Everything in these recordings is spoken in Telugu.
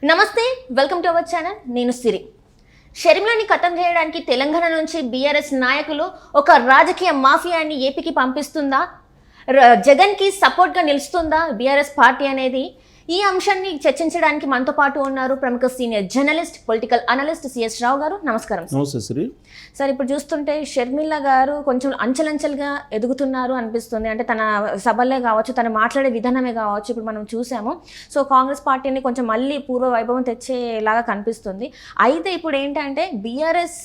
నమస్తే, వెల్కమ్ టు అవర్ ఛానల్. నేను సిరి. షర్మిలని ఖతం చేయడానికి తెలంగాణ నుంచి బీఆర్ఎస్ నాయకులు ఒక రాజకీయ మాఫియాని ఏపీకి పంపిస్తుందా, జగన్కి సపోర్ట్గా నిలుస్తుందా బీఆర్ఎస్ పార్టీ అనేది? ఈ అంశాన్ని చర్చించడానికి మనతో పాటు ఉన్నారు ప్రముఖ senior journalist, political analyst CS Rao గారు. నమస్కారం. నమస్తే శ్రీ. సార్, ఇప్పుడు చూస్తుంటే షర్మిల గారు కొంచెం అంచెలంచెలుగా ఎదుగుతున్నారు అనిపిస్తుంది. అంటే తన సభలే కావచ్చు, తను మాట్లాడే విధానమే కావచ్చు, ఇప్పుడు మనం చూసాము. సో కాంగ్రెస్ పార్టీని కొంచెం మళ్ళీ పూర్వ వైభవం తెచ్చేలాగా కనిపిస్తుంది. అయితే ఇప్పుడు ఏంటంటే బీఆర్ఎస్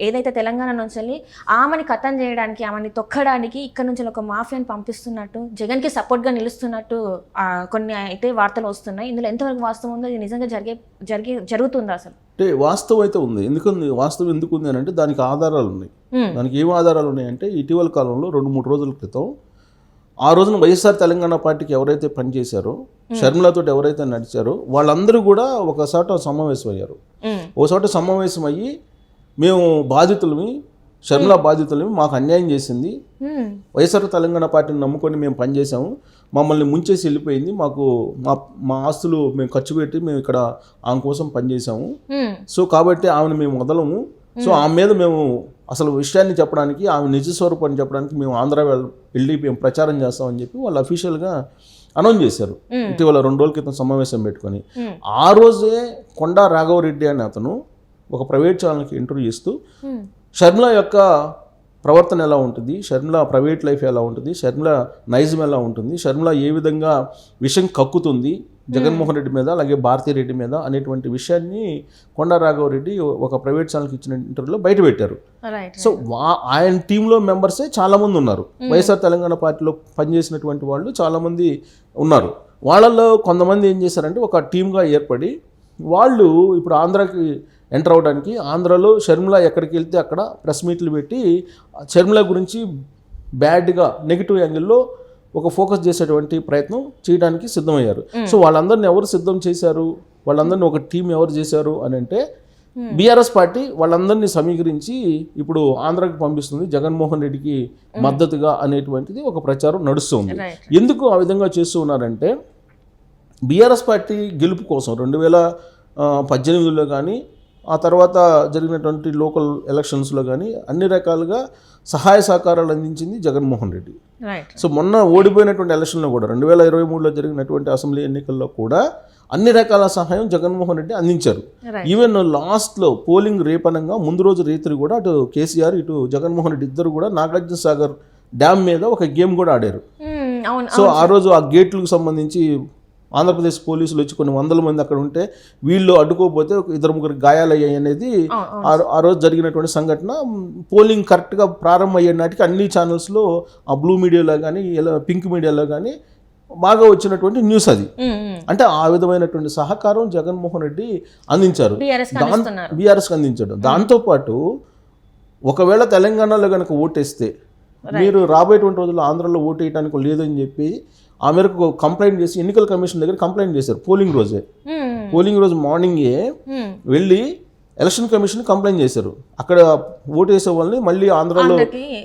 ఏదైతే తెలంగాణ నుంచి వెళ్ళి ఆమెని ఖతం చేయడానికి, ఆమెని తొక్కడానికి ఇక్కడ నుంచి ఒక మాఫియాని పంపిస్తున్నట్టు, జగన్కి సపోర్ట్గా నిలుస్తున్నట్టు కొన్ని అయితే వార్తలు వస్తున్నాయి. ఇందులో ఎంతవరకు వాస్తవం ఉందో, ఇది నిజంగా జరుగుతుందా అసలు? అంటే వాస్తవం అయితే ఉంది. వాస్తవం ఎందుకు ఉంది అని అంటే దానికి ఆధారాలు ఉన్నాయి. దానికి ఏం ఆధారాలు ఉన్నాయంటే ఇటీవల కాలంలో 2-3 రోజుల క్రితం ఆ రోజున వైఎస్ఆర్ తెలంగాణ పార్టీకి ఎవరైతే పనిచేశారో, షర్మిలతో ఎవరైతే నడిచారో వాళ్ళందరూ కూడా ఒక చోట సమావేశం అయ్యారు. ఒక చోట సమావేశం అయ్యి మేము బాధితులమి, షర్మిల బాధితులమి, మాకు అన్యాయం చేసింది, వైఎస్ఆర్ తెలంగాణ పార్టీని నమ్ముకొని మేము పనిచేసాము, మమ్మల్ని ముంచేసి వెళ్ళిపోయింది, మాకు మా ఆస్తులు మేము ఖర్చు పెట్టి మేము ఇక్కడ ఆమె కోసం పనిచేసాము, సో కాబట్టి ఆమెను మేము వదలము, సో ఆమె మీద మేము అసలు విషయాన్ని చెప్పడానికి, ఆమె నిజ స్వరూపాన్ని చెప్పడానికి మేము ఆంధ్ర వెళ్ళి మేము ప్రచారం చేస్తామని చెప్పి వాళ్ళు అఫీషియల్గా అనౌన్స్ చేశారు. ఇటీవల 2 రోజుల క్రితం సమావేశం పెట్టుకొని ఆ రోజే కొండా రాఘవరెడ్డి అనే అతను ఒక ప్రైవేట్ ఛానల్కి ఇంటర్వ్యూ ఇస్తూ షర్మిల యొక్క ప్రవర్తన ఎలా ఉంటుంది, షర్మిల ప్రైవేట్ లైఫ్ ఎలా ఉంటుంది, షర్మిల నైజం ఎలా ఉంటుంది, షర్మిల ఏ విధంగా విషయం కక్కుతుంది జగన్మోహన్ రెడ్డి మీద అలాగే భారతీరెడ్డి మీద అనేటువంటి విషయాన్ని కొండా రాఘవరెడ్డి ఒక ప్రైవేట్ ఛానల్కి ఇచ్చిన ఇంటర్వ్యూలో బయట పెట్టారు. సో ఆయన టీంలో మెంబర్సే చాలామంది ఉన్నారు. వైఎస్ఆర్ తెలంగాణ పార్టీలో పనిచేసినటువంటి వాళ్ళు చాలామంది ఉన్నారు. వాళ్ళల్లో కొంతమంది ఏం చేశారంటే ఒక టీమ్గా ఏర్పడి వాళ్ళు ఇప్పుడు ఆంధ్రాకి ఎంటర్ అవడానికి, ఆంధ్రాలో షర్మిల ఎక్కడికి వెళ్తే అక్కడ ప్రెస్ మీట్లు పెట్టి షర్మిల గురించి బ్యాడ్గా నెగిటివ్ యాంగిల్లో ఒక ఫోకస్ చేసేటువంటి ప్రయత్నం చేయడానికి సిద్ధమయ్యారు. సో వాళ్ళందరినీ ఎవరు సిద్ధం చేశారు, వాళ్ళందరినీ ఒక టీం ఎవరు చేశారు అని అంటే బీఆర్ఎస్ పార్టీ వాళ్ళందరినీ సమీకరించి ఇప్పుడు ఆంధ్రాకి పంపిస్తుంది జగన్మోహన్ రెడ్డికి మద్దతుగా అనేటువంటిది ఒక ప్రచారం నడుస్తుంది. ఎందుకు ఆ విధంగా చేస్తూ ఉన్నారంటే బీఆర్ఎస్ పార్టీ గెలుపు కోసం 2018లో కానీ ఆ తర్వాత జరిగినటువంటి లోకల్ ఎలక్షన్స్లో కానీ అన్ని రకాలుగా సహాయ సహకారాలు అందించింది జగన్మోహన్ రెడ్డి. సో మొన్న ఓడిపోయినటువంటి ఎలక్షన్లో కూడా 2023లో జరిగినటువంటి అసెంబ్లీ ఎన్నికల్లో కూడా అన్ని రకాల సహాయం జగన్మోహన్ రెడ్డి అందించారు. ఈవెన్ లాస్ట్లో పోలింగ్ రేపనంగా ముందు రోజు రేత్రి కూడా అటు కేసీఆర్ ఇటు జగన్మోహన్ రెడ్డి ఇద్దరు కూడా నాగార్జున సాగర్ డ్యామ్ మీద ఒక గేమ్ కూడా ఆడారు. సో ఆ రోజు ఆ గేట్లకు సంబంధించి ఆంధ్రప్రదేశ్ పోలీసులు వచ్చి కొన్ని వందల మంది అక్కడ ఉంటే వీళ్ళు అడ్డుకోకపోతే 2-3 గాయాలయ్యాయి అనేది ఆ రోజు జరిగినటువంటి సంఘటన. పోలింగ్ కరెక్ట్గా ప్రారంభం అయ్యే నాటికి అన్ని ఛానల్స్లో ఆ బ్లూ మీడియాలో కానీ పింక్ మీడియాలో కానీ బాగా వచ్చినటువంటి న్యూస్ అది. అంటే ఆ విధమైనటువంటి సహకారం జగన్మోహన్ రెడ్డి అందించారు, బీఆర్ఎస్కి అందించాడు. దాంతోపాటు ఒకవేళ తెలంగాణలో కనుక ఓటేస్తే మీరు రాబోయేటువంటి రోజుల్లో ఆంధ్రాలో ఓటు వేయడానికి లేదని చెప్పి ఆ మేరకు కంప్లైంట్ చేసి ఎన్నికల కమిషన్ దగ్గర కంప్లైంట్ చేశారు. పోలింగ్ రోజు మార్నింగే వెళ్ళి ఎలక్షన్ కమిషన్ కంప్లైంట్ చేశారు. అక్కడ ఓటు వేసే వాళ్ళని మళ్ళీ ఆంధ్రాలో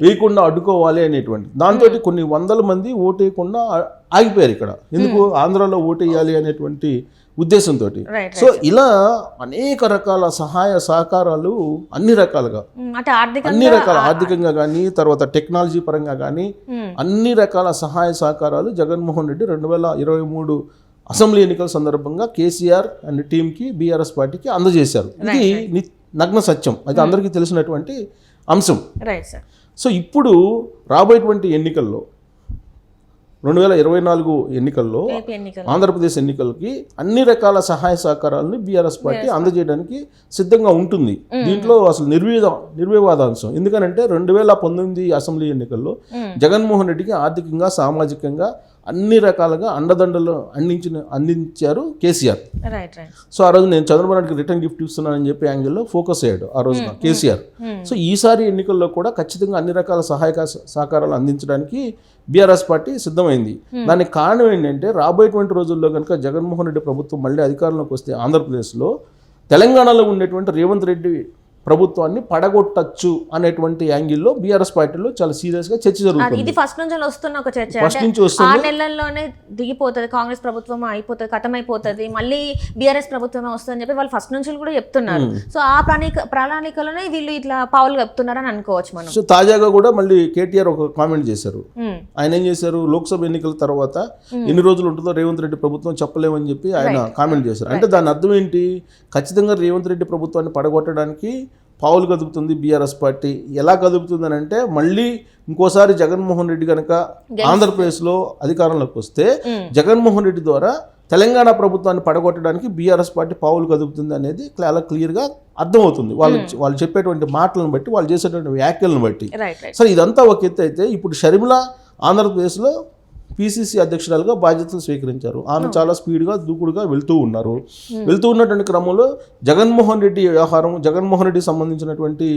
వేయకుండా అడ్డుకోవాలి అనేటువంటి దాంతో కొన్ని వందల మంది ఓటు వేయకుండా ఆగిపోయారు ఇక్కడ. ఎందుకు ఆంధ్రాలో ఓటు వేయాలి అనేటువంటి ఉద్దేశంతో. సో ఇలా అనేక రకాల సహాయ సహకారాలు అన్ని రకాలుగా ఆర్థికంగా కానీ తర్వాత టెక్నాలజీ పరంగా కానీ అన్ని రకాల సహాయ సహకారాలు జగన్మోహన్ రెడ్డి 2023 అసెంబ్లీ ఎన్నికల సందర్భంగా కేసీఆర్ అండ్ టీంకి బీఆర్ఎస్ పార్టీకి అందజేశారు. ఇది నగ్న సత్యం, అది అందరికీ తెలిసినటువంటి అంశం. సో ఇప్పుడు రాబోయేటువంటి ఎన్నికల్లో 2024 ఎన్నికల్లో ఆంధ్రప్రదేశ్ ఎన్నికలకి అన్ని రకాల సహాయ సహకారాలను బీఆర్ఎస్ పార్టీ అందజేయడానికి సిద్ధంగా ఉంటుంది. దీంట్లో అసలు నిర్వివాదాంశం. ఎందుకనంటే 2019 అసెంబ్లీ ఎన్నికల్లో జగన్మోహన్ రెడ్డికి ఆర్థికంగా సామాజికంగా అన్ని రకాలుగా అండదండలు అందించారు కేసీఆర్. సో ఆ రోజు నేను చంద్రబాబు నాయుడుకి రిటర్న్ గిఫ్ట్ ఇస్తున్నానని చెప్పి యాంగిల్లో ఫోకస్ అయ్యాడు ఆ రోజున కేసీఆర్. సో ఈసారి ఎన్నికల్లో కూడా ఖచ్చితంగా అన్ని రకాల సహాయక సహకారాలు అందించడానికి బీఆర్ఎస్ పార్టీ సిద్ధమైంది. దానికి కారణం ఏంటంటే రాబోయేటువంటి రోజుల్లో కనుక జగన్మోహన్ రెడ్డి ప్రభుత్వం మళ్ళీ అధికారంలోకి వస్తే ఆంధ్రప్రదేశ్లో తెలంగాణలో ఉండేటువంటి రేవంత్ రెడ్డి ప్రభుత్వాన్ని పడగొట్టచ్చు అనేటువంటి యాంగిల్లో బీఆర్ఎస్ పార్టీలో చాలా సీరియస్గా చర్చ జరుగుతుంది. ఇది ఫస్ట్ నుంచి వస్తున్న ఒక చర్చ. ఫస్ట్ నుంచి వస్తుంది. 6 నెలల్లోనే దిగిపోతుంది, కాంగ్రెస్ ప్రభుత్వం అయిపోతుంది, ఖతమైపోతుంది, మళ్ళీ బీఆర్ఎస్ ప్రభుత్వమే వస్తుందని చెప్పి వాళ్ళు ఫస్ట్ నుంచి కూడా చెప్తున్నారు. సో ఆ ప్రణాళికలోనే వీళ్ళు ఇట్లా పావులు కప్పుతున్నారు అని అనుకోవచ్చు మనం. సో తాజాగా కూడా మళ్ళీ కేటీఆర్ ఒక కామెంట్ చేశారు. ఆయన ఏం చేశారు, లోక్సభ ఎన్నికల తర్వాత ఎన్ని రోజులు ఉంటుందో రేవంత్ రెడ్డి ప్రభుత్వం చెప్పలేమని చెప్పి ఆయన కామెంట్ చేశారు. అంటే దాని అర్థం ఏంటి, ఖచ్చితంగా రేవంత్ రెడ్డి ప్రభుత్వాన్ని పడగొట్టడానికి పావులు కదుపుతుంది బీఆర్ఎస్ పార్టీ. ఎలా కదుపుతుంది అని అంటే, మళ్ళీ ఇంకోసారి జగన్మోహన్ రెడ్డి కనుక ఆంధ్రప్రదేశ్లో అధికారంలోకి వస్తే జగన్మోహన్ రెడ్డి ద్వారా తెలంగాణ ప్రభుత్వాన్ని పడగొట్టడానికి బీఆర్ఎస్ పార్టీ పావులు కదుపుతుంది అనేది చాలా క్లియర్గా అర్థమవుతుంది వాళ్ళు చెప్పేటువంటి మాటలను బట్టి, వాళ్ళు చేసేటువంటి వ్యాఖ్యలను బట్టి. సరే, ఇదంతా ఒక ఎత్తు అయితే, ఇప్పుడు షర్మిల ఆంధ్రప్రదేశ్లో పిసిసి అధ్యక్షురాలుగా బాధ్యతలు స్వీకరించారు. ఆమె చాలా స్పీడ్గా దూకుడుగా వెళ్తూ ఉన్నటువంటి క్రమంలో జగన్మోహన్ రెడ్డి వ్యవహారం, జగన్మోహన్ రెడ్డికి సంబంధించినటువంటి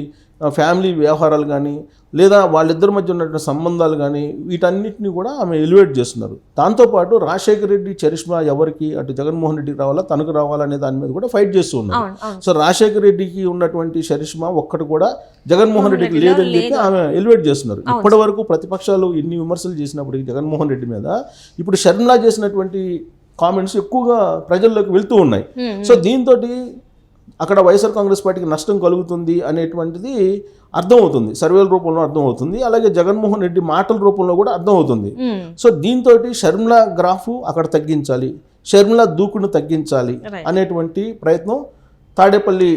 ఫ్యామిలీ వ్యవహారాలు కానీ, లేదా వాళ్ళిద్దరి మధ్య ఉన్నటువంటి సంబంధాలు కానీ, వీటన్నిటిని కూడా ఆమె ఎలివేట్ చేస్తున్నారు. దాంతోపాటు రాజశేఖర రెడ్డి చరిష్మా ఎవరికి, అటు జగన్మోహన్ రెడ్డికి రావాలా తనకు రావాలనే దాని మీద కూడా ఫైట్ చేస్తూ ఉన్నారు. సో రాజశేఖర రెడ్డికి ఉన్నటువంటి చరిష్మా ఒక్కటి కూడా జగన్మోహన్ రెడ్డికి లేదని చెప్పి ఆమె ఎలివేట్ చేస్తున్నారు. ఇప్పటి వరకు ప్రతిపక్షాలు ఎన్ని విమర్శలు చేసినప్పటికీ జగన్మోహన్ రెడ్డి మీద, ఇప్పుడు షర్మిలా చేసినటువంటి కామెంట్స్ ఎక్కువగా ప్రజల్లోకి వెళ్తూ ఉన్నాయి. సో దీంతో అక్కడ వైఎస్ఆర్ కాంగ్రెస్ పార్టీకి నష్టం కలుగుతుంది అనేటువంటిది అర్థమవుతుంది, సర్వేల రూపంలో అర్థమవుతుంది, అలాగే జగన్మోహన్ రెడ్డి మాటల రూపంలో కూడా అర్థమవుతుంది. సో దీంతో షర్మిల గ్రాఫ్ అక్కడ తగ్గించాలి, షర్మిల దూకుడును తగ్గించాలి అనేటువంటి ప్రయత్నం తాడేపల్లి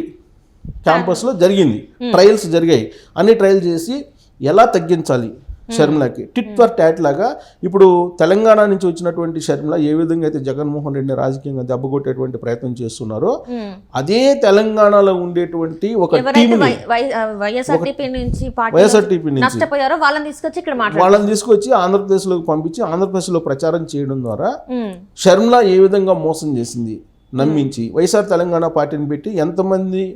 క్యాంపస్లో జరిగింది. ట్రయల్స్ జరిగాయి. అన్ని ట్రయల్ చేసి ఎలా తగ్గించాలి షర్మిలకి, టిట్ ఫర్ టాట్ లాగా ఇప్పుడు తెలంగాణ నుంచి వచ్చినటువంటి షర్మిల ఏ విధంగా అయితే జగన్మోహన్ రెడ్డిని రాజకీయంగా దెబ్బకొట్టేటువంటి ప్రయత్నం చేస్తున్నారో, అదే తెలంగాణలో ఉండేటువంటి ఒక టీంని, వైఎస్ఆర్టీపీ నుంచి వాళ్ళని తీసుకొచ్చి ఆంధ్రప్రదేశ్లోకి పంపించి ఆంధ్రప్రదేశ్లో ప్రచారం చేయడం ద్వారా షర్మిల ఏ విధంగా మోసం చేసింది, నమ్మించి వైఎస్ఆర్ తెలంగాణ పార్టీని పెట్టి ఎంతమందిని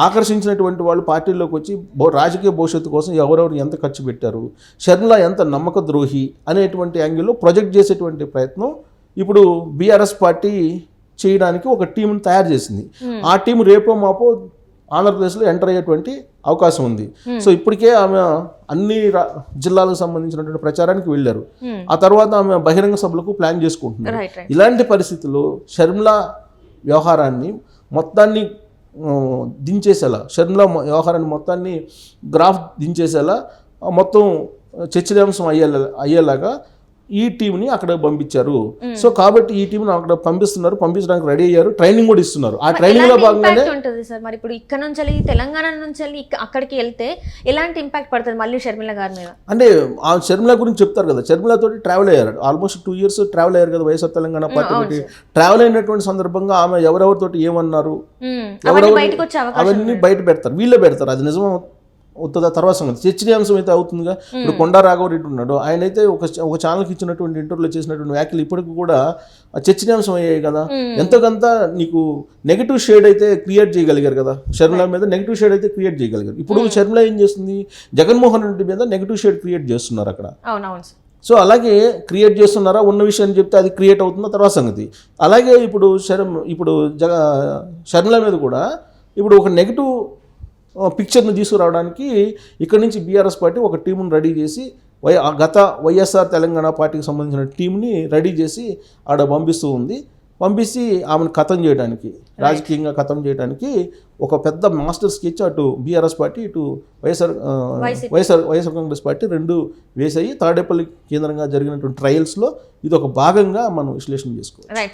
ఆకర్షించినటువంటి వాళ్ళు పార్టీలోకి వచ్చి రాజకీయ భవిష్యత్తు కోసం ఎవరెవరు ఎంత ఖర్చు పెట్టారు, షర్మిల ఎంత నమ్మక ద్రోహి అనేటువంటి యాంగిల్లో ప్రొజెక్ట్ చేసేటువంటి ప్రయత్నం ఇప్పుడు బీఆర్ఎస్ పార్టీ చేయడానికి ఒక టీంని తయారు చేసింది. ఆ టీం రేపో మాపో ఆంధ్రప్రదేశ్లో ఎంటర్ అయ్యేటువంటి అవకాశం ఉంది. సో ఇప్పటికే ఆమె అన్ని జిల్లాలకు సంబంధించినటువంటి ప్రచారానికి వెళ్ళారు. ఆ తర్వాత ఆమె బహిరంగ సభలకు ప్లాన్ చేసుకుంటున్నారు. ఇలాంటి పరిస్థితుల్లో షర్మిల వ్యవహారాన్ని మొత్తాన్ని దించేసేలా, షర్మిల వ్యవహారాన్ని మొత్తాన్ని గ్రాఫ్ దించేసేలా, మొత్తం చర్చనీయాంశం అయ్యేలాగా ఈ టీంని అక్కడ పంపించారు. సో కాబట్టి ఈ టీంని అక్కడ పంపించడానికి రెడీ అయ్యారు, ట్రైనింగ్ కూడా ఇస్తున్నారు. ఆ ట్రైనింగ్ లో భాగంగానే ఉంటుంది సార్. మరి ఇప్పుడు ఇక్కడ నుంచి తెలంగాణ నుంచి అక్కడికి వెళ్తే ఎలాంటి ఇంపాక్ట్ పడుతుంది మళ్ళీ షర్మిల గారి మీద? అంటే ఆ షర్మిల గురించి చెప్తారు కదా, షర్మిల తోటి ట్రావెల్ అయ్యారు, ఆల్మోస్ట్ 2 years ట్రావెల్ అయ్యారు కదా వైఎస్ఆర్ తెలంగాణ పార్టీ తోటి. ట్రావెల్ అయినటువంటి సందర్భంగా ఆమె ఎవరెవరితోటి ఏమన్నారు అవన్నీ బయట పెడతారు, వీళ్ళే పెడతారు. అది నిజం అవుతుందా తర్వాత సంగతి, చర్చనీయాంశం అయితే అవుతుందిగా. ఇప్పుడు కొండా రాఘవరెడ్డి ఉన్నాడు, ఆయన అయితే ఒక ఛానల్కి ఇచ్చినటువంటి ఇంటర్వ్యూలో చేసినటువంటి వ్యాఖ్యలు ఇప్పటికి కూడా చర్చనీయాంశం అయ్యాయి కదా. ఎంతకంత నీకు నెగిటివ్ షేడ్ అయితే క్రియేట్ చేయగలిగారు కదా, షర్మిల మీద నెగిటివ్ షేడ్ అయితే క్రియేట్ చేయగలిగారు. ఇప్పుడు షర్మిల ఏం చేస్తుంది, జగన్మోహన్ రెడ్డి మీద నెగిటివ్ షేడ్ క్రియేట్ చేస్తున్నారు అక్కడ. సో అలాగే క్రియేట్ చేస్తున్నారా, ఉన్న విషయాన్ని చెప్తే అది క్రియేట్ అవుతుందో తర్వాత సంగతి. అలాగే ఇప్పుడు షర్మిల మీద కూడా ఇప్పుడు ఒక నెగిటివ్ పిక్చర్ని తీసుకురావడానికి ఇక్కడ నుంచి బీఆర్ఎస్ పార్టీ ఒక టీంను రెడీ చేసి గత వైఎస్ఆర్ తెలంగాణ పార్టీకి సంబంధించిన టీంని రెడీ చేసి ఆడ పంపిస్తీ ఆమెను ఖతం చేయడానికి, రాజకీయంగా ఖతం చేయడానికి ఒక పెద్ద మాస్టర్ స్కెచ్ అటు బీఆర్ఎస్ పార్టీ ఇటు వైఎస్ఆర్ కాంగ్రెస్ పార్టీ రెండు వేసాయి. తాడేపల్లి కేంద్రంగా జరిగినటువంటి ట్రయల్స్లో ఇది ఒక భాగంగా మనం విశ్లేషణ చేసుకోవాలి.